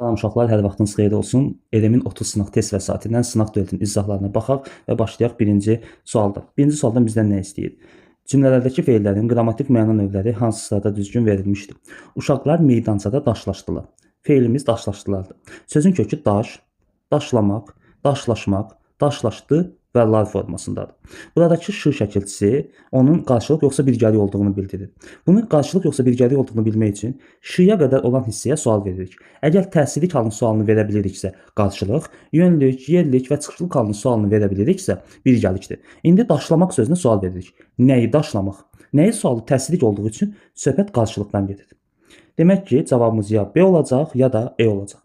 Salam uşaqlar, hər vaxtınız xeyir olsun. ERM-in 30 sınaq test vəsaitindən sınaq dövlətinin izahlarına baxaq və başlayaq birinci sualda. Birinci sualdan bizdən nə istəyir? Cümlələrdəki feillərin qrammatik məna növləri hansı sırada düzgün verilmişdir? Uşaqlar meydançada daşlaşdılar. Feilimiz daşlaşdılardır. Sözün kökü daş, daşlamaq, daşlaşmaq, daşlaşdı və lar formasındadır. Buradakı ş şəkilçisi onun qarşılıq yoxsa birgəlik olduğunu bildirir. Bunun qarşılıq yoxsa birgəlik olduğunu bilmək üçün ş-ya qədər olan hissəyə sual veririk. Əgər təsirlik halının sualını verə biliriksə qarşılıq, yönlük, yerlik və çıxışlıq halının sualını verə biliriksə birgəlikdir. İndi daşlamaq sözünə sual veririk. Nəyi daşlamaq? Nəyi sualı təsirlik olduğu üçün söhbət qarşılıqdan gedir. Demək ki, cavabımız ya B olacaq, ya da E olacaq.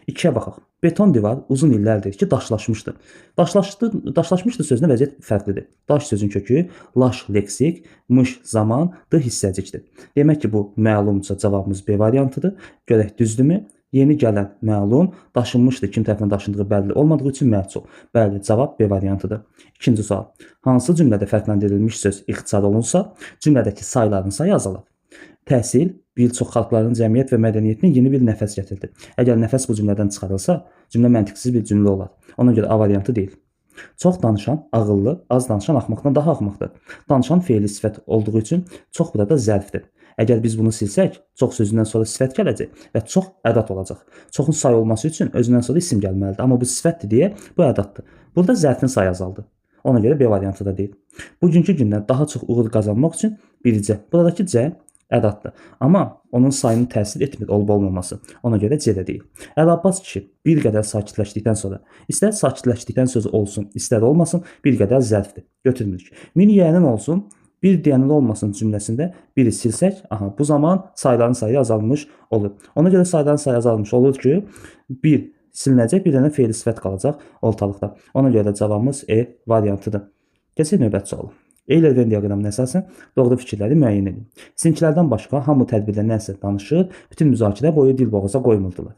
2-yə baxaq. Beton divar uzun illərdir ki, daşlaşmışdı. Daşlaşmışdı sözünə vəziyyət fərqlidir. Daş sözün kökü laş leksik, mış zaman, d hissəcikdir. Demək ki, bu məlumca cavabımız B variantıdır. Görək düzdürmü? Yeni gələn məlum, daşınmışdı. Kim tərəfindən daşındığı bəlli olmadığı üçün məhsul. Bəli, cavab B variantıdır. İkinci sual. Hansı cümlədə fərqləndirilmiş söz ixtisar olunsa, cümlədəki sayların sayı azalar? Təhsil bir çox xalqların cəmiyyət və mədəniyyətinə yeni bir nəfəs gətirdi. Əgər nəfəs bu cümlədən çıxarılsa, cümlə məntiqsiz bir cümlə olar. Ona görə A variantı deyil. Çox danışan ağıllı, az danışan axmaqdan daha axmaqdır. Danışan feili sifət olduğu üçün çox burada zərfdir. Əgər biz bunu silsək, çox sözündən sonra sifət gələcək və çox ədat olacaq. Çoxun say olması üçün özündən sonra isim gəlməlidir. Amma bu sifətdir deyə bu ədatdır. Burada zərfin sayı azaldı. Ona görə B variantı da deyil. Bugünkü gündən daha çox uğur qazanmaq üçün bircə. Buradakı C ədatdır. Amma onun sayının təsir etmir olub-olmaması. Ona görə C də deyil. Əl-Abbas kişi bir qədər sakitləşdikdən sonra, istər sakitləşdikdən sözü olsun, istər olmasın, bir qədər zərfdir. Götürmürük. Min yeyənin olsun, bir deyənin olmasın cümləsində biri silsək, bu zaman sayların sayı azalmış olur. Ona görə sayların sayı azalmış olur ki, bir silinəcək, bir dənə feil sifət qalacaq ortalıqda. Ona görə cavabımız E variantıdır. Keçək növbəti suala. Euler Venn diaqramına əsasən doğru fikirləri müəyyən edin. Sizinkilərdən başqa hamı tədbirdə nəsə danışır, bütün müzakirə boyu dil boğaza qoymurdular.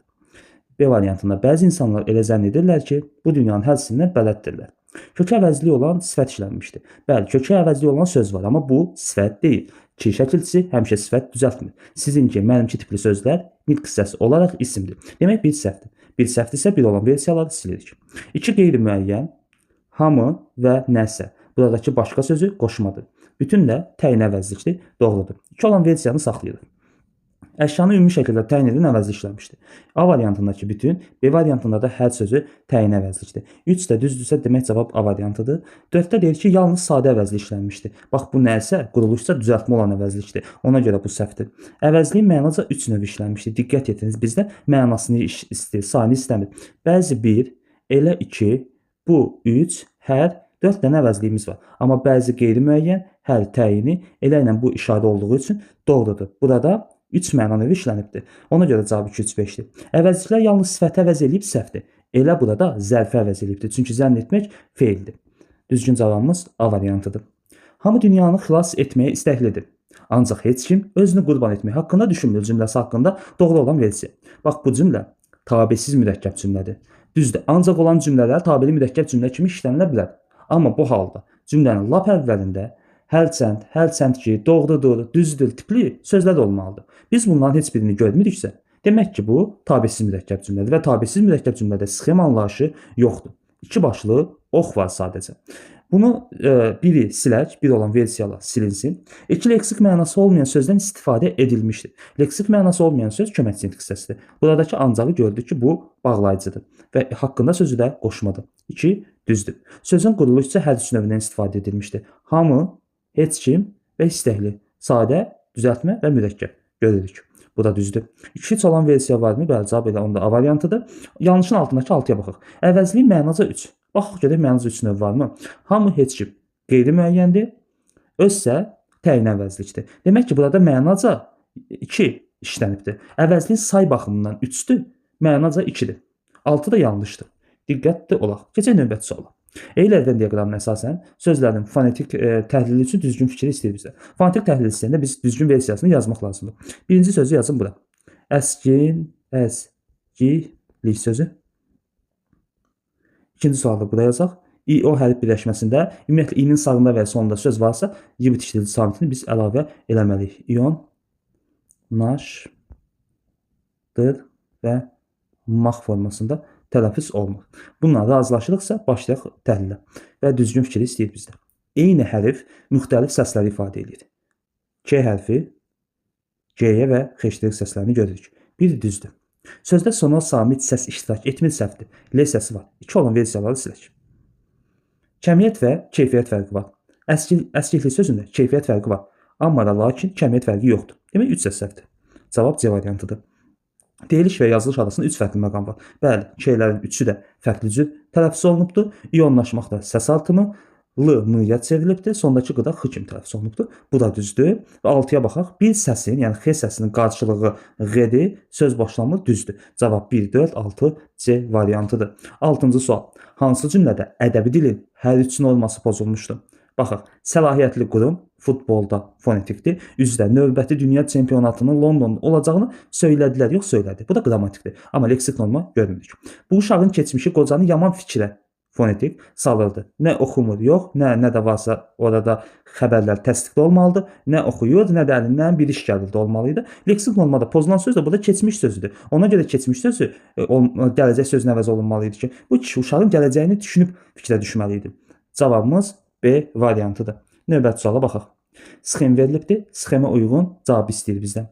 B variantında bəzi insanlar elə zənn edirlər ki, bu dünyanın hər sindən bələddirlər. Kökə əvəzli olan sifət işlənmişdir. Bəli, kökə əvəzli olan söz var, amma bu sifət deyil. Ki şəkilçisi həmişə sifət düzəltmir. Sizinki, mənimki tipli sözlər nitq hissəsi olaraq isimdir. Demək bir səhvdir. Bir səhvdirsə bir olan versiyaları silirik. 2 qeyri-müəyyən, hamı və nəsə. Buradakı başqa sözü qoşmadır. Bütün də təyin əvəzlikdir, doğrudur. 2 olan versiyanı saxlayırıq. Əşyanı ümumi şəkildə təyin edən əvəzli işləmişdir. A variantındakı bütün, B variantında da hər sözü təyin əvəzlikdir. 3 də düzdürsə demək cavab A variantıdır. 4-də deyir ki, yalnız sadə əvəzli işlənmişdir. Bax bu nəsə, quruluşsa düzəltmə olan əvəzlikdir. Ona görə bu səhvdir. Əvəzliyin mənaca 3 növ işlənmişdir. Diqqət ediniz, bizdə mənasını istəyir, sayını istəmir. Bəzi 1, elə 2, bu 3, hər 4 dənə əvəzliyimiz var. Amma bəzi qeyri-müəyyən, hər təyini elə ilə bu işarə olduğu üçün doğrudur. Burada 3 məna növü işlənibdir. Ona görə cavab 2, 3, 5-dir. Əvəzliklər yalnız sifəti əvəz edib səhvdir. Elə burada zərfi əvəz edibdir. Çünki zənn etmək feildir. Düzgün cavabımız A variantıdır. Hamı dünyanı xilas etməyə istəklidir. Ancaq heç kim özünü qurban etmək haqqında düşünmür cümləsi haqqında doğru olan versiya. Bax bu cümlə tabesiz mürəkkəb cümlədir. Düzdür, ancaq olan cümlələr tabeli mürəkkəb cümlə kimi işlənilə bilər. Amma bu halda cümlənin lap əvvəlində hərçənd ki, doğrudur, düzdür tipli sözlər olmalıdır. Biz bunların heç birini görmürüksə, demək ki, bu tabesiz mürəkkəb cümlədir və tabesiz mürəkkəb cümlədə sxema anlayışı yoxdur. 2 başlı ox var sadəcə. Bunu biri silək, bir olan versiyalar silinsin. 2 leksik mənası olmayan sözdən istifadə edilmişdir. Leksik mənası olmayan söz köməkçi nitq hissəsidir. Buradakı ancağı gördük ki, bu bağlayıcıdır və haqqında sözü də qoşmadır. 2 düzdür. Sözün quruluşu hər üç növündən istifadə edilmişdir. Hamı, heç kim və istəkli. Sadə, düzəltmə və mürəkkəb görürük. Bu da düzdür. 2-3 olan versiya varmı? Bəli, cavab elə onda A variantıdır. Yanlışın altındakı 6-ya baxaq. Əvəzliyin mənaca 3. Baxaq görək mənaca 3 növ varmı? Hamı, heç kim qeyri-müəyyəndir. Özsə təyin əvəzlikdir. Demək ki, burada mənaca 2 işlənibdir. Əvəzliyin say baxımından 3-dür, mənaca 2-dir. 6 da yanlışdır. Diqqətli olaq. Keçək növbəti suala. Euler Venn diaqramına əsasən sözlərin fonetik təhlili üçün düzgün fikri istəyir bizə. Fonetik təhlil istəyəndə biz düzgün versiyasını yazmaq lazımdır. Birinci sözü yazın bura. Əskilik sözü. İkinci sualda bura yazaq. İ-O hərf birləşməsində ümumiyyətlə i-nin sağında və sonunda söz varsa, y bitişdirici samitini biz əlavə eləməliyik. İon, naş, dır və maq formasında tələffüz olunur. Bununla razılaşırıqsa başlayaq təhlilə və düzgün fikri istəyir bizdən. Eyni hərf müxtəlif səsləri ifadə edir. K hərfi G-yə və xeşdirik səslərini görürük. Bir düzdür. Sözdə sonal samit səs iştirak etmir səhvdir. L səsi var. 2 olan versiyaları silək. Kəmiyyət və keyfiyyət fərqi var. Əskiklik sözündə keyfiyyət fərqi var. Amma lakin kəmiyyət fərqi yoxdur. Demək 3 səs səhvdir. Cavab C variantıdır. Deyiliş və yazılış arasında 3 fərqli məqam var. Bəli, K-lərin 3-ü də fərqli cür tələffüz olunubdur. İyonlaşmaqda səs artımı L M-yə çevrilibdir. Sondakı qıda X kimi tələffüz olunubdur. Bu da düzdür. Və 6-ya baxaq. Bir səsin, yəni X səsinin qarşılığı Q-dir. Söz başlamı düzdür. Cavab 1, 4, 6 C variantıdır. 6-cı sual. Hansı cümlədə ədəbi dilin hər üç norması pozulmuşdur? Baxaq. Səlahiyyətli qurum futbolda fonetikdir. Üzrə növbəti dünya çempionatının Londonda olacağını söylədilər, yox söylədi. Bu da qrammatikdir. Amma leksik norma görmürük. Bu uşağın keçmişi qocanı yaman fikrə fonetik salırdı. Nə oxumur, yox, nə də varsa orada xəbərlər təsdiqli olmalıdır, nə oxuyur, nə də əlindən bir iş gəlirdi olmalıydı. Leksik normada pozulan söz də burada keçmiş sözüdür. Ona görə keçmiş sözü gələcək sözün əvəz olunmalı idi ki, bu kişi uşağın gələcəyini düşünüb fikrə düşməli idi. Cavabımız B variantıdır. Növbəti suala baxaq. Sxem verilibdir. Sxemə uyğun cavab istəyir bizdən.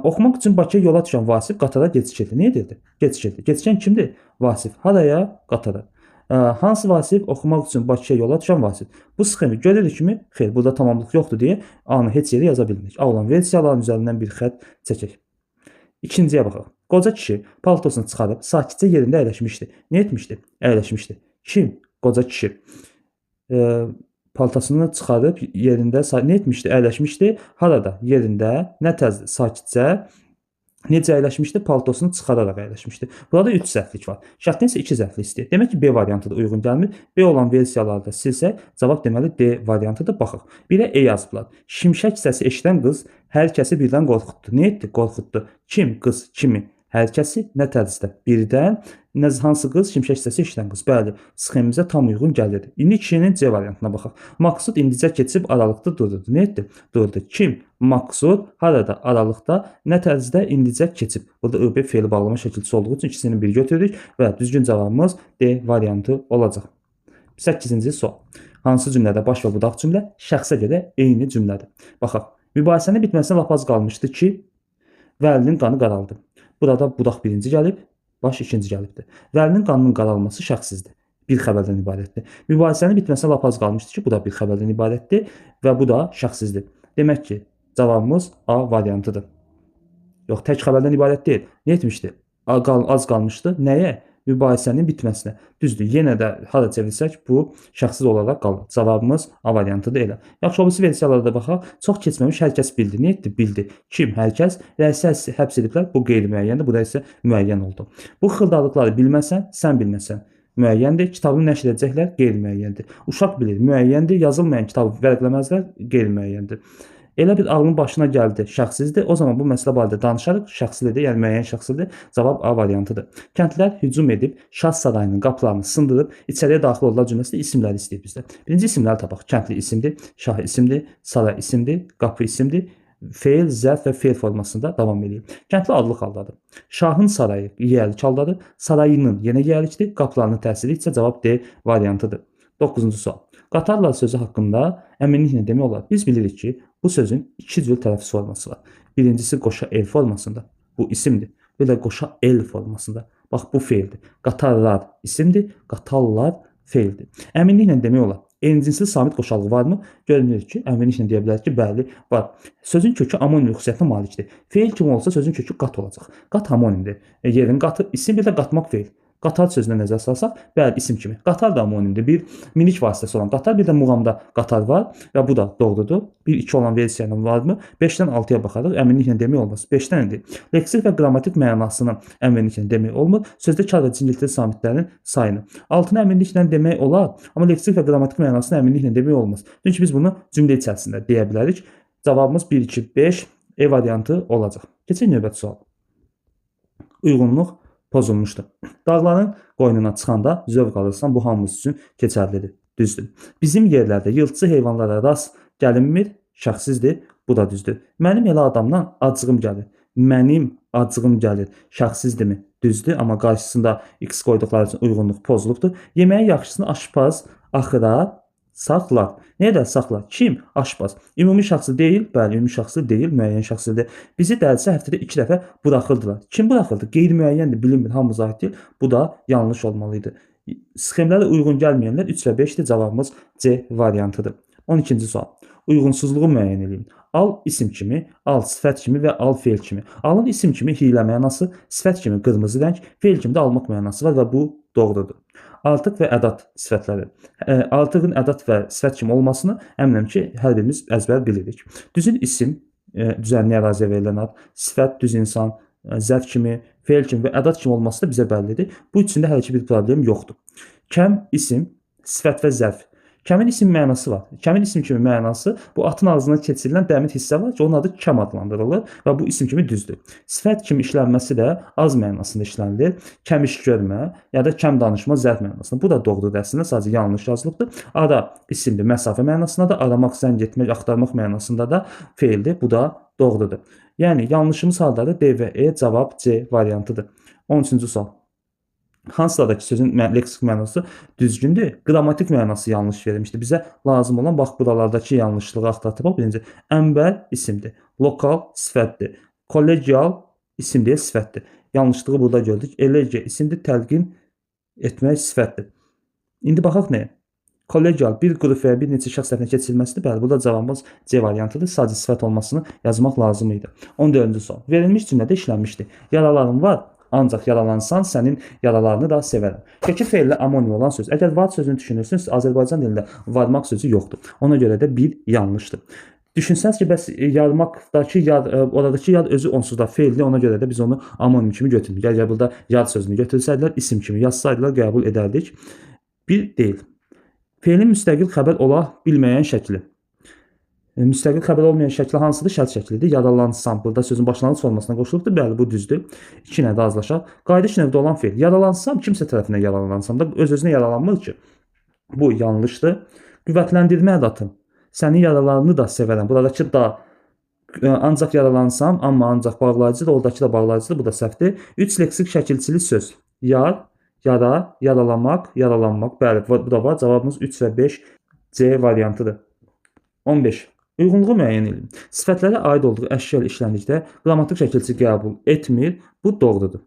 Oxumaq üçün Bakıya yola düşən Vasif qatara gecikirdi. Nə edirdi? Gecikirdi. Gecikən kimdir? Vasif. Haraya? Qatara. Hansı Vasif? Oxumaq üçün Bakıya yola düşən Vasif. Bu sxemi görürük kimi, xeyr, burada tamamlıq yoxdur deyə A-nı heç yerə yaza bilmirik. A olan versiyaların üzərindən bir xətt çəkək. İkinciyə baxaq. Qoca kişi paltosunu çıxarıb sakitcə yerində əyləşmişdi. Nə etmişdi? Əyləşmişdi. Kim? Qoca kişi. Paltasını çıxarıb yerində nə etmişdi? Əyləşmişdi. Harada? Yerində, nə təzdir? Sakitcə necə əyləşmişdi? Paltosunu çıxararaq əyləşmişdi. Burada 3 zərflik var. Şərtdən isə 2 zərflik istəyir. Demək ki, B variantı da uyğun gəlmir. B olan versiyalarda silsək, cavab deməli D variantıdır. Baxaq. Birə E yazıblar. Şimşək səsi eşidən qız hər kəsi birdən qorxutdu. Nə etdi? Qorxutdu. Kim? Qız. Kimi? Hər kəsi nə tərzdə? Birdən hansı qız? Şimşək səsi eşidən qız. Bəli, sxemimizə tam uyğun gəlir. İndi kişinin C variantına baxaq. Maqsud indicə keçib aralıqda dururdu. Nə etdi? Durdu. Kim? Maqsud harada? Aralıqda nə tərzdə indicə keçib. Burada ÖB fe'li bağlama şəkilçisi olduğu üçün ikisini bir götürürük və düzgün cavabımız D variantı olacaq. 8-ci sual. Hansı cümlədə baş və budaq cümlə şəxsə görə eyni cümlədir? Baxaq. Mübahisənin bitməsinə lap az qalmışdı ki, Vəlinin qanı qaraldı. Burada budaq birinci gəlib, baş ikinci gəlibdir. Vəlinin qanının qaralması şəxsizdir. Bir xəbərdən ibarətdir. Mübahisənin bitməsinə lap az qalmışdı ki, bu da bir xəbərdən ibarətdir və bu da şəxsizdir. Demək ki, cavabımız A variantıdır. Yox, tək xəbərdən ibarət deyil. Nə etmişdi? Az qalmışdı. Nəyə? Mübahisənin bitməsinə. Düzdür. Yenə də hara çevirsək bu şəxsiz olaraq qalır. Cavabımız A variantıdır elə. Yaxşı, obisi versiyalarda baxaq. Çox keçməmiş hər kəs bildi. Nə etdi? Bildi. Kim? Hər kəs. Rəisi həbs ediblər. Bu qeyri-müəyyəndir. Bu da isə müəyyən oldu. Bu xırdalıqları bilməsən, sən bilməsən. Müəyyəndir. Kitabını nəşr edəcəklər. Qeyri-müəyyəndir. Uşaq bilir. Müəyyəndir. Yazılmayan kitabı vərəqləməzlər. Qeyri-müəyyəndir. Elə bir ağlın başına gəldi, şəxsizdir. O zaman bu məsələ barədə danışarıq. Şəxslidir, yəni müəyyən şəxslidir. Cavab A variantıdır. Kəndlilər hücum edib Şah sarayının qapılarını sındırıb içəriyə daxil oldular cümləsində isimləri istəyir bizdən. Birinci isimləri tapaq. Kəndli isimdir, Şah isimdir, saray isimdir, qapı isimdir. Fe'l, zərf və fe'l formasında davam edir. Kəndli adlıq haldadır. Şahın sarayı yiyəlik haldadır. Sarayının yenə yiyelikdir. Qapılarının təsiri isə cavab D variantıdır. 9-cu sual. Qatarlar sözü haqqında əminliklə demək olar. Biz bilirik ki, bu sözün 2 cür tələffüz forması var. Birincisi qoşa el formasında. Bu isimdir. Bir də qoşa el formasında. Bax, bu fe'ldir. Qatarlar isimdir, qatarlar fe'ldir. Əminliklə demək olar. Eynicinsil samit qoşallığı varmı? Görünür ki, əminliklə deyə bilərik ki, bəli, var. Sözün kökü amonim xüsusiyyətinə malikdir. Fe'l kimi olsa sözün kökü qat olacaq. Qat amonimdir. Yerin qatı, isim bir də qatmaq fe'l. Qatar sözünə nəzər salsaq, bəli, isim kimi. Qatar da amonimdir. Bir minik vasitəsi olan qatar, bir də muğamda qatar var və bu da doğrudur. 1-2 olan versiyanın varmı? 5-dən 6-ya baxarıq. Əminliklə demək olmaz. 5-dən idi. Leksik və qrammatik mənasını əminliklə demək olmur. Sözdə kar və cingiltili samitlərin sayını. 6-nı əminliklə demək olar, amma leksik və qrammatik mənasını əminliklə demək olmaz. Çünki biz bunu cümlə içərisində deyə bilərik. Cavabımız 1, 2, 5 E variantı olacaq. Keçək növbəti sual. Uyğunluq pozulmuşdur. Dağların qoynuna çıxanda zövq alırsan, bu hamımız üçün keçərlidir. Düzdür. Bizim yerlərdə yırtıcı heyvanlara rast gəlinmir, şəxsizdir, bu da düzdür. Mənim elə adamdan acığım gəlir. Mənim acığım gəlir, şəxsizdirmi? düzdür, amma qarşısında x qoyduqları üçün uyğunluq pozulubdur. Yeməyin yaxşısını aşpaz axıra saxlar. Nədə saxlar? Kim? Aşpaz. Ümumi şəxsi deyil, bəli, ümumi şəxsi deyil, müəyyən şəxsidir. Bizi dərsə həftədə 2 dəfə buraxırdılar. Kim buraxırdı? Qeyri-müəyyəndir, bilinmir, hamımıza aiddir. Bu da yanlış olmalıydı. Sxemlərə uyğun gəlməyənlər 3 və 5-dir. Cavabımız C variantıdır. 12-ci sual. Uyğunsuzluğu müəyyən edin. Al isim kimi, al sifət kimi və al feil kimi. Alın isim kimi hiylə mənası, sifət kimi qırmızı rəng, feil kimi də almaq mənası var və bu doğrudur. Artıq və ədat sifətləri. Artıqın ədat və sifət kimi olmasını əminəm ki, hər birimiz əzbər bilirik. Düzün isim, düzənli əraziyə verilən ad, sifət, düz insan, zərf kimi, feil kimi və ədat kimi olması da bizə bəllidir. Bu üçündə hələ ki bir problem yoxdur. Kəm, isim, sifət və zərf. Kəmin isim mənası var. Kəmin isim kimi mənası bu atın ağzından keçirilən dəmir hissə var ki, onun adı kəm adlandırılır və bu isim kimi düzdür. Sifət kimi işlənməsi də az mənasında işlənilir. Kəm iş görmə ya da kəm danışma zərf mənasında. Bu da doğrudur əslində, sadəcə yanlış yazılıbdır. Ara isimdir, məsafə mənasında da, aramaq, zəng etmək, axtarmaq mənasında da feildir. Bu da doğrudur. Yəni yanlışımız haldadır. D və E, cavab C variantıdır. 13-cü sual. Hansılardakı sözün leksik mənası düzgündür, qrammatik mənası yanlış verilmişdir. Bizə lazım olan bax buralardakı yanlışlığı axtarıb. Birinci, ənbər isimdir, lokal sifətdir, kollegial isim deyə sifətdir. Yanlışlığı burada gördük. Elegiya isimdir, təlqin etmək sifətdir. İndi baxaq nəyə? Kollegial bir qrup və bir neçə şəxs tərəfindən keçirilməsidir. Bəli, burada cavabımız C variantıdır. Sadəcə sifət olmasını yazmaq lazım idi. 14-cü sual. Verilmiş cümlədə işlənmişdir. Yaralarım var. Ancaq yaralansan, sənin yaralarını da sevərəm. Şəkil feillə amonim olan söz. Əgər var sözünü düşünürsünüz, Azərbaycan dilində varmaq sözü yoxdur. Ona görə də bir yanlışdır. Düşünsəniz ki, bəs yarmaqdakı yad, oradakı yad özü onsuz da feildir. Ona görə də biz onu amonim kimi götürmürük. Əgər burada yad sözünü götürsəydilər, isim kimi yazsaydılar, qəbul edərdik. Bir deyil. Feilin müstəqil xəbər ola bilməyən şəkli. Müstəqil xəbər olmayan şəkli hansıdır? Şərt şəklidir. Yaralansam. Burada sözün başlanğıc formasına qoşulubdur. Bəli, bu düzdür. 2 nəvdə azlaşaq. Qayda 2 nəvdə olan feil. Yaralansam, kimsə tərəfindən yaralansam da öz-özünə yaralanmır ki. Bu yanlışdır. Qüvvətləndirmə ədatı. Sənin yaralarını da sevərəm. Buradakı da ancaq yaralansam, amma ancaq bağlayıcıdır. Oradakı da bağlayıcıdır. Bu da səhvdir. 3 leksik şəkilçili söz. Yar, yara, yaralamaq, yaralanmaq. Bəli, bu da var. Cavabımız 3 və 5 C variantıdır. 15. Uyğunluğu müəyyən edin. Sifətlərə aid olduğu əşya ilə işləndikdə qrammatik şəkilçi qəbul etmir. Bu doğrudur.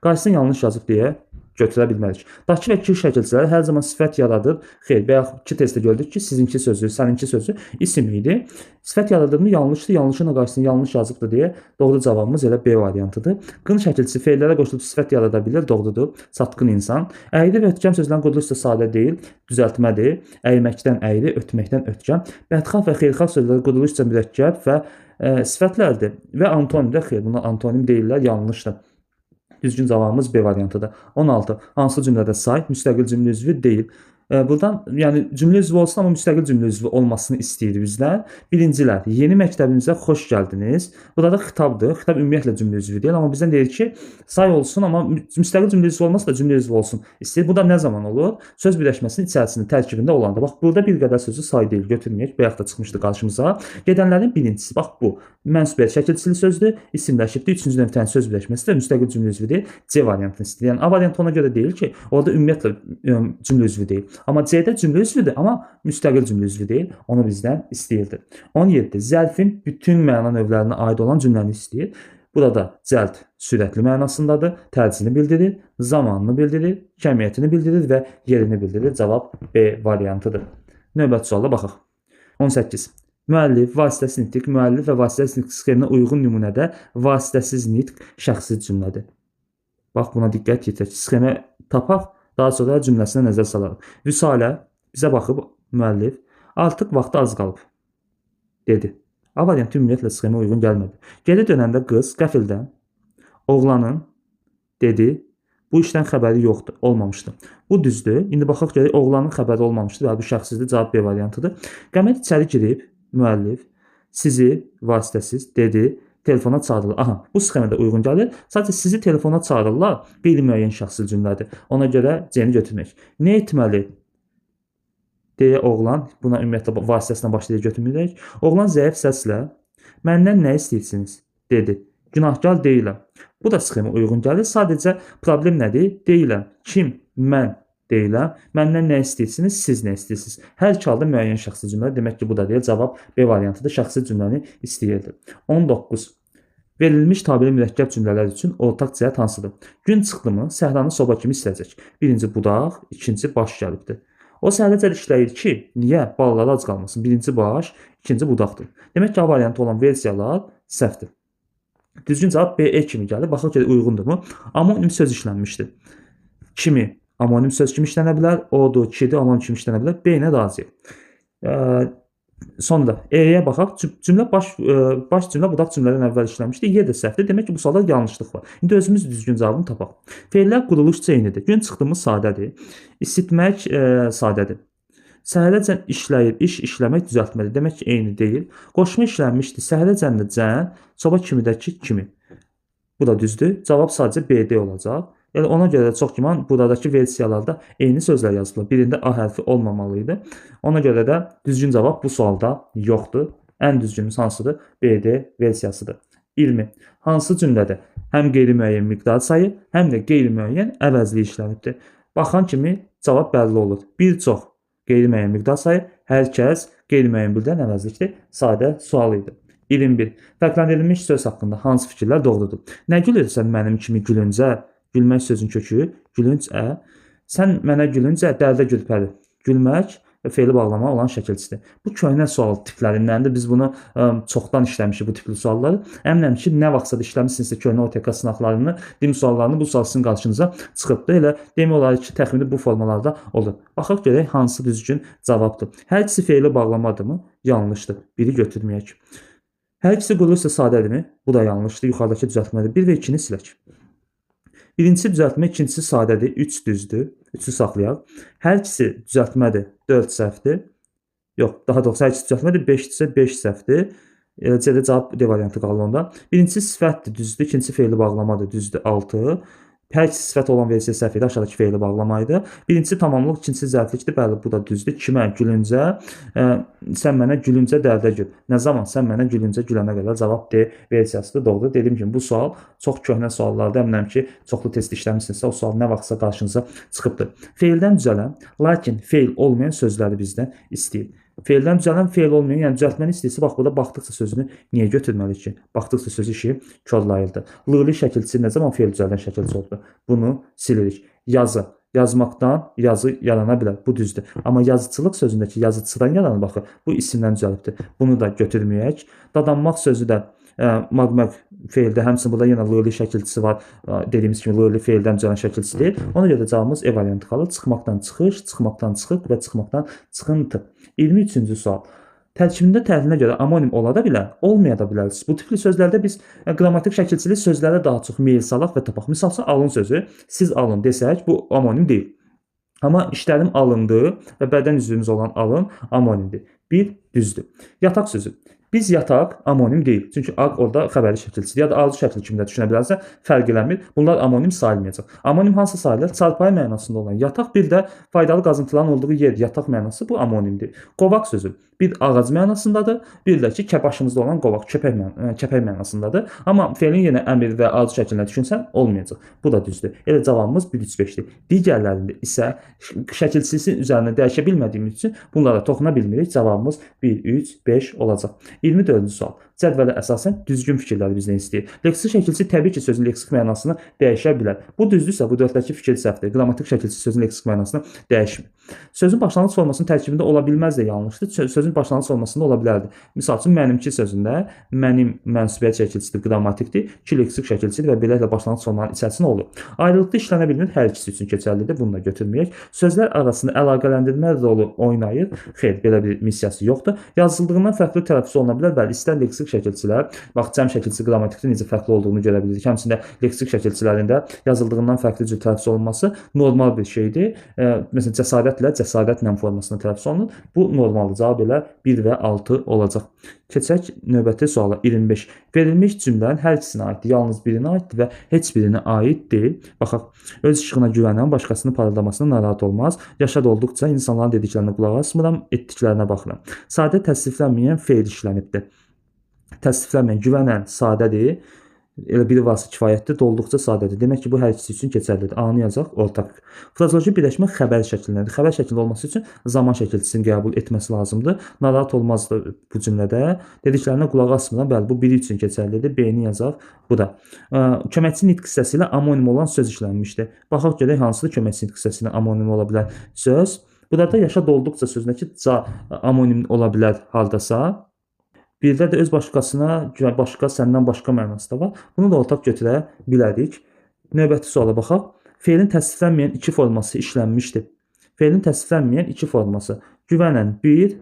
Qarşısını yanlış yazıb deyə götürə bilmərik. Dakı və kir şəkilçiləri hər zaman sifət yaradır. Xeyr, bayaq 2 testdə gördük ki, sizinki sözü, səninki sözü isim idi. Sifət yaradığını yanlışdır, yanlışın qarşısını yanlış yazıbdır deyə doğru cavabımız elə B variantıdır. Qın şəkilçisi feillərə qoşulub sifət yarada bilir, doğrudur. Satqın insan. Əyri və ötkəm sözlərin quruluş isə sadə deyil, düzəltmədir. Əyməkdən əyri, ötməkdən ötkəm. Bədxah və xeyirxah sözləri quruluş isə mürəkkəb və sifətlərdir. Və antonim də xeyr, bunlar antonim deyirlər, yanlışdır. Düzgün cavabımız B variantıdır. 16. Hansı cümlədə say müstəqil cümlə üzvü deyil? Buradan yəni cümlə üzvü olsun, amma müstəqil cümlə üzvü olmasını istəyir bizdən. Birincilər, yeni məktəbimizə xoş gəldiniz. Burada xitabdır. Xitab ümumiyyətlə cümlə üzvü deyil, amma bizdən deyir ki, say olsun, amma müstəqil cümlə üzvü olmasa da cümlə üzvü olsun istəyir. Bu da nə zaman olur? Söz birləşməsinin içərisində, tərkibində olanda. Bax, burada bir qədər sözü say deyil, götürməyək. Bayaq da çıxmışdı qarşımıza. Gedənlərin birincisi, bax bu. Mənsubiyyət şəkilçili sözdür, isimləşibdir. Üçüncü növbənin söz birləşməsi də müstəqil cümlə üzvü deyil. C variantını istəyir. Yəni A variantı ona görə deyil ki, orada ümumiyyətlə cümlə üzvü deyil. Amma C-də cümlə üzvüdür, amma müstəqil cümlə üzvü deyil. Onu bizdən istəyirdi. 17. Zərfin bütün məna növlərinə aid olan cümləni istəyir. Burada cəld sürətli mənasındadır, tərcini bildirir, zamanını bildirir, kəmiyyətini bildirir və yerini bildirir. Cavab B variantıdır. Növbəti suala baxaq. 18. Müəllif, vasitəsiz nitq, müəllif və vasitəsiz nitq sxeminə uyğun nümunədə vasitəsiz nitq şəxsi cümlədir. Bax, buna diqqət yetirək. Sxemə tapaq, daha sonra cümləsinə nəzər salarıq. Vüsalə bizə baxıb müəllif, artıq vaxtı az qalıb, dedi. A variantı ümumiyyətlə sxemə uyğun gəlmədi. Geri dönəndə qız qəfildən oğlanın dedi, bu işdən xəbəri yoxdur, olmamışdı. Bu düzdür. İndi baxaq görək, oğlanın xəbəri olmamışdır və bu şəxsizdir, cavab B variantıdır. Qəmər içəri girib, müəllif, sizi vasitəsiz dedi, telefona çağırırlar. Aha, bu sxemədə uyğun gəlir. Sadəcə sizi telefona çağırırlar, qeyri-müəyyən şəxsi cümlədir. Ona görə C-ni götürmək. Nə etməli? Deyə oğlan, buna ümumiyyətlə vasitəsindən başlayıb götürməyək. Oğlan zəif səslə, məndən nə istəyirsiniz? Dedi. Günahkar deyiləm. Bu da sxemə uyğun gəlir. Sadəcə problem nədir? Deyiləm. Kim? Mən deyiləm. Məndən nə istəyirsiniz? Siz nə istəyirsiniz? Hər iki halda müəyyən şəxsi cümlə. Demək ki, bu da deyil. Cavab B variantıdır. Şəxsi cümləni istəyirdi. 19. Verilmiş tabeli mürəkkəb cümlələr üçün ortaq cəhət hansıdır? Gün çıxdımı, səhranı soba kimi istəyəcək. Birinci budaq, ikinci baş gəlibdir. O səhərəcə işləyir ki, niyə? Balaları ac qalmasın. Birinci baş, ikinci budaqdır. Demək ki, A variantı olan versiyalar səhvdir. Düzgün cavab BE kimi gəlir. Baxaq ki, uyğundurmu? Amonim söz işlənmişdir. Kimi? Amonim söz kimi işlənə bilər. Odur, kidir, amonim kimi işlənə bilər. B ilə razıyıq. Sonra E-yə baxaq. Cümlə baş cümlə budaq cümlədən əvvəl işlənmişdir. Y də səhvdir. Demək ki, bu sualda yanlışlıq var. İndi özümüz düzgün cavabını tapaq. Feillər quruluşca eynidir. Gün çıxdığımız sadədir. İsitmək sadədir. Səhərəcən işləyir, iş işləmək düzəltməli. Demək ki, eyni deyil. Qoşma işlənmişdir. Səhərəcən də cən, soba kimidəki kimi. Bu da düzdür. Cavab sadəcə BD olacaq. Yəni ona görə də çox güman buradakı versiyalarda eyni sözlər yazılır. Birində A hərfi olmamalıydı. Ona görə də düzgün cavab bu sualda yoxdur. Ən düzgünümüz hansıdır? BD versiyasıdır. 20. Hansı cümlədə həm qeyri-müəyyən miqdar sayı, həm də qeyri-müəyyən əvəzli işlənibdir? Baxan kimi cavab bəlli olur. Bir çox qeyri-müəyyən miqdar sayı, hər kəs qeyri-müəyyən bildən əvəzlikdir. Sadə sual idi. 21. Fərqləndirilmiş söz haqqında hansı fikirlər doğrudur? Nə gülürsən mənim kimi gülüncə? Gülmək sözün kökü, gülünc-ə. Sən mənə gülüncə dərdə gülpəri. Gülmək feili bağlama olan şəkilçisidir. Bu köhnə sual tiplərindəndir. Biz bunu çoxdan işləmişik bu tipli sualları. Əminəm ki, nə vaxtsa da işləmişsinizsə köhnə OTK sınaqlarını, dim suallarını bu sual sizin qarşınıza çıxıbdır. Elə demək olar ki, təxmini bu formalarda olur. Baxaq görək hansı düzgün cavabdır. Hər ikisi feili bağlamadırmı? Yanlışdır. Biri götürməyək. Hər ikisi quruluşsa sadədirmi? Bu da yanlışdır. Yuxarıdakı düzəltmədir. 1 və 2-ni silək. Birincisi düzəltmə, ikincisi sadədir, 3 düzdür. 3-ü saxlayaq. Hər ikisi düzəltmədir, 4 səhvdir. Yox, daha doğrusu hər ikisi düzəltmədir, 5-dirsə 5 səhvdir. Eləcə də cavab D variantı qalır onda. Birincisi sifətdir, düzdür. İkincisi feili bağlamadır, düzdür, 6. Hər ikisi sifət olan versiya səhv idi, aşağıdakı feili bağlamaydı. Birincisi tamamlıq, ikincisi zərflikdir. Bəli, bu da düzdür. Kimə? Gülüncə. Sən mənə gülüncə dərdə gül. Nə zaman? Sən mənə gülüncə gülənə qədər. Cavab D versiyasıdır. Doğrudur. Dediyim kimi bu sual çox köhnə suallardır. Əminəm ki, çoxlu test işləmisinizsə o sual nə vaxtsa qarşınıza çıxıbdır. Feildən düzələn, lakin feil olmayan sözləri bizdən istəyir. Feildən düzələn, feil olmayan, yəni düzəltməni istəyirsə, bax burada baxdıqca sözünü niyə götürməliyik ki? Baxdıqca söz işi korlayırdı. Lığlı şəkilçisi nə zaman feil düzəldən şəkilçi oldu? Bunu silirik. Yazı. Yazmaqdan yazı yarana bilər. Bu düzdür. Amma yazıçılıq sözündəki yazıçıdan yaranır, baxın, bu isimdən düzəlibdir. Bunu da götürməyək. Dadanmaq sözü də maqmaq feildə, həmçinin burada yenə lığlı şəkilçisi var. Dediyimiz kimi lığlı feildən düzələn şəkilçidir. Ona görə də cavabımız E variantı qalır. Çıxmaqdan çıxış, çıxmaqdan çıxıq və çıxmaqdan çıxıntı. 23-cü sual. Tərkibində təhlilinə görə amonim ola da bilər, olmaya da bilər. Bu tipli sözlərdə biz qrammatik şəkilçili sözlərə daha çox meyil salaq və tapaq. Misal üçün alın sözü, siz alın desək, bu amonim deyil. Amma işlərim alındı və bədən üzvümüz olan alın amonimdir. Bir, düzdür. Yataq sözü. Biz yataq amonim deyil. Çünki orada xəbəri şəkilçidir. Ya da arzu şəkli kimi də düşünə bilərsə, fərq eləmir. Bunlar amonim sayılmayacaq. Amonim hansı sayılır? Çarpayı mənasında olan yataq, bir də faydalı qazıntıların olduğu yer. Yataq mənası bu amonimdir. Qovaq sözü. Bir ağac mənasındadır, bir də ki, başımızda olan qovaq, kəpək mənasındadır. Amma feilin yenə əmr və arzu şəklində düşünsən, olmayacaq. Bu da düzdür. Elə cavabımız 1-3-5-dir. Digərlərində isə şəkilçisinin üzərində dəyişə bilmədiyimiz üçün bunlara toxuna bilmirik. Cavabımız 1-3-5 olacaq. 24-cü sual. Cədvələ əsasən düzgün fikirləri bizdən istəyir. Leksik şəkilçi təbii ki, sözün leksik mənasını dəyişə bilər. Bu düzdürsə, bu dörddəki fikir səhvdir. Qrammatik şəkilçi sözün leksik mənasını dəyişmir. Sözün başlanğıc formasının tərkibində ola bilməz də yanlışdır. Sözün başlanğıc formasında ola bilərdi. Misal üçün, mənimki sözündə mənim mənsubiyyət şəkilçisidir, qrammatikdir, ki, leksik şəkilçidir və beləliklə başlanğıc formanın içərisində olur. Ayrılıqda işlənə bilmir, hər ikisi üçün keçərlidir. Bunu da götürməyək. Sözlər arasında əlaqələndirmə rolu oynayır. Xeyr, belə bir missiyası yoxdur. Yazıldığından fərqli tələffüz oluna bilər. Bəli, istər leksik şəkilçilər, bax, cəm şəkilçisi qrammatikdə necə fərqli olduğunu görə bilirik. Həmçində leksik şəkilçilərində yazıldığından fərqli cür tələffüz olunması normal bir şeydir. Məsələn, cəsarətlə, cəsarətlə formasında tələffüz olunur. Bu normaldır. Cavab elə 1 və 6 olacaq. Keçək növbəti suala. 25. Verilmiş cümlənin hər ikisinə aiddir. Yalnız birinə aiddir və heç birinə aid deyil. Baxaq, öz işığına güvənən başqasının parıldamasına narahat olmaz. Yaşad olduqca insanların dediklərinə qulaq asmıram, etdiklərinə baxıram. Sadə təsdiqlənməyən feil işlənibdir. Təsdiqlənməyən, güvənən sadədir. Elə biri varsa kifayətdir, dolduqca sadədir. Demək ki, bu hər ikisi üçün keçərlidir. A-nı yazaq, ortaq. Frazeoloji birləşmə xəbər şəklindədir. Xəbər şəklində olması üçün zaman şəkilçisini qəbul etməsi lazımdır. Narahat olmazdı bu cümlədə. Dediklərinə qulaq asmıram. Bəli, bu biri üçün keçərlidir. B-ni yazaq. Bu da. Köməkçi nitq hissəsi ilə amonim olan söz işlənmişdir. Baxaq görək hansıdır köməkçi nitq hissəsi ilə amonim ola bilər söz. Burada yaşa dolduqca sözündəki ca amonim ola bilər hardasa. Birdə də öz başqasına, başqa, səndən başqa mənası da var. Bunu da ortaq götürə bilərik. Növbəti suala baxaq. Feilin təsdiqlənməyən iki forması işlənmişdir. Feilin təsdiqlənməyən iki forması. Güvənən 1,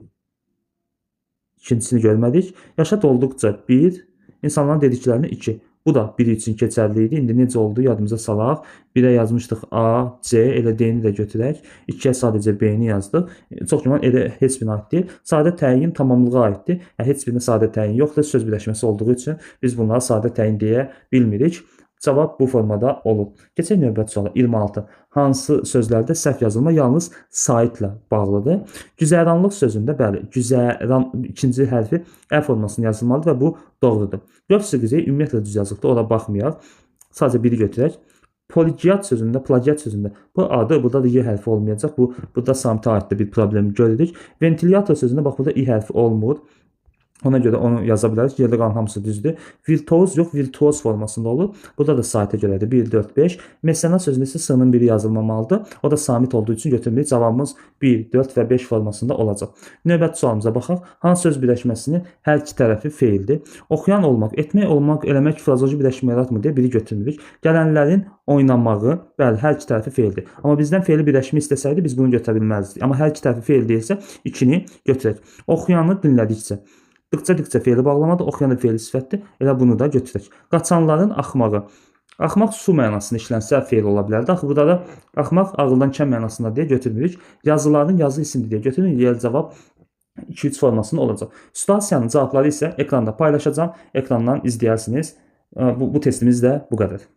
ikincisini görmədik. Yaşa dolduqca 1, insanların dediklərini 2. Bu da biri üçün keçərli idi. İndi necə oldu yadımıza salaq. 1-ə yazmışdıq A, C, elə D-ni də götürək. 2-yə sadəcə B-ni yazdıq. Çox güman elə heç birinə aid deyil. Sadə təyin tamamlığa aiddir. Heç birində sadə təyin yoxdur. Söz birləşməsi olduğu üçün biz bunlara sadə təyin deyə bilmirik. Cavab bu formada olub. Keçək növbəti suala. 26. Hansı sözlərdə səhv yazılma yalnız saitlə bağlıdır? Güzəranlıq sözündə bəli, güzəran ikinci hərfi ə formasında yazılmalıdır və bu doğrudur. Yoxsa qızey ümumiyyətlə düz yazılıbdır. Ora baxmayaq. Sadəcə biri götürək. Plagiat sözündə, bu adı, burada da y hərfi olmayacaq. Burada samitə aiddir bir problem görürük. Ventilator sözündə bax burada i hərfi olmur. Ona görə onu yaza bilərik. Yerdə qalan hamısı düzdür. Virtuoz yox, virtuoz formasında olur. Burada da saitə görədir. 1, 4, 5. Mesenat sözündə isə s-nın biri yazılmamalıdır. O da samit olduğu üçün götürməyik. Cavabımız 1, 4 və 5 formasında olacaq. Növbəti sualımıza baxaq. Hansı söz birləşməsinin hər iki tərəfi feildir? Oxuyan olmaq, etmək olmaq, eləmək frazeoloji birləşmə yaratmır deyə biri götürmürük. Gələnlərin oynamağı, bəli, hər iki tərəfi feildir. Amma bizdən feili birləşmə istəsəydi biz bunu götürə bilməzdik. Amma hər iki tərəfi feil deyilsə 2-ni götürək. Oxuyanı dinlədikcə. Dıqca feili bağlamadır, oxuyan da feili sifətdir. Elə bunu da götürək. Qaçanların axmağı. Axmaq su mənasında işlənsə feil ola bilərdi. Axı burada da axmaq ağıldan kəm mənasında deyə götürmürük. Yazıların yazı isimli deyə götürmürük. Yer cavab 2-3 formasında olacaq. Situasiyanın cavabları isə ekranda paylaşacağam. Ekrandan izləyərsiniz. Bu testimiz də bu qədər.